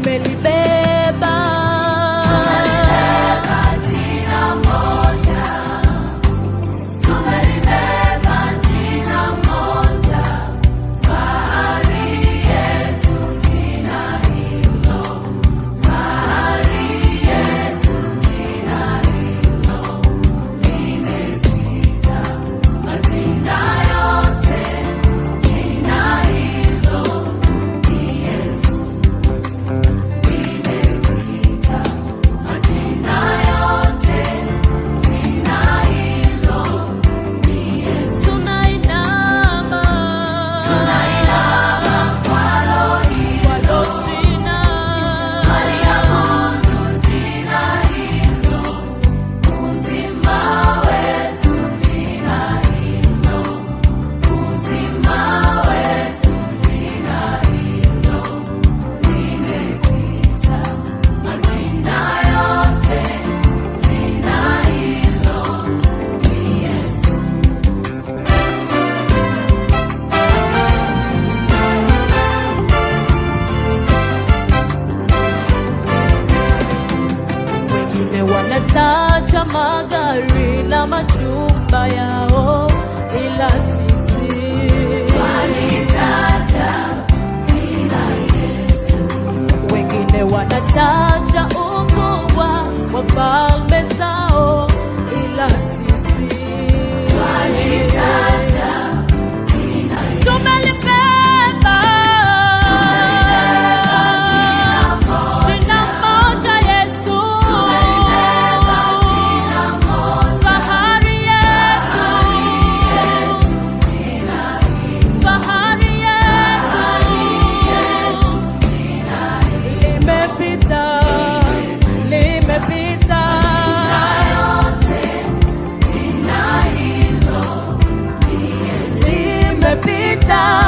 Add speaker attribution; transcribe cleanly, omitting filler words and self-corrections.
Speaker 1: tumelibeba jina moja, tumelibeba jina moja, fahari yetu jina hilo, fahari yetu jina hilo, limepita majina yote, jina hilo ni Yesu. Limepita majina yote, jina hilo ni Yesu. Tunainama kwalo jina, twaliabudu jina hilo, uzima wetu jina hilo, uzima wetu jina hilo, limepita majina yote, jina hilo ni Yesu. Wengine wanataja magari na majumba yao, ila sisi walitaja jina Yesu. Wengine wanataja ukubwa wa falme zao, ila sisi walitaja jina Yesu. Tumelibeba jina moja Yesu, fahari yetu, fahari yetu, limepita, limepita limepita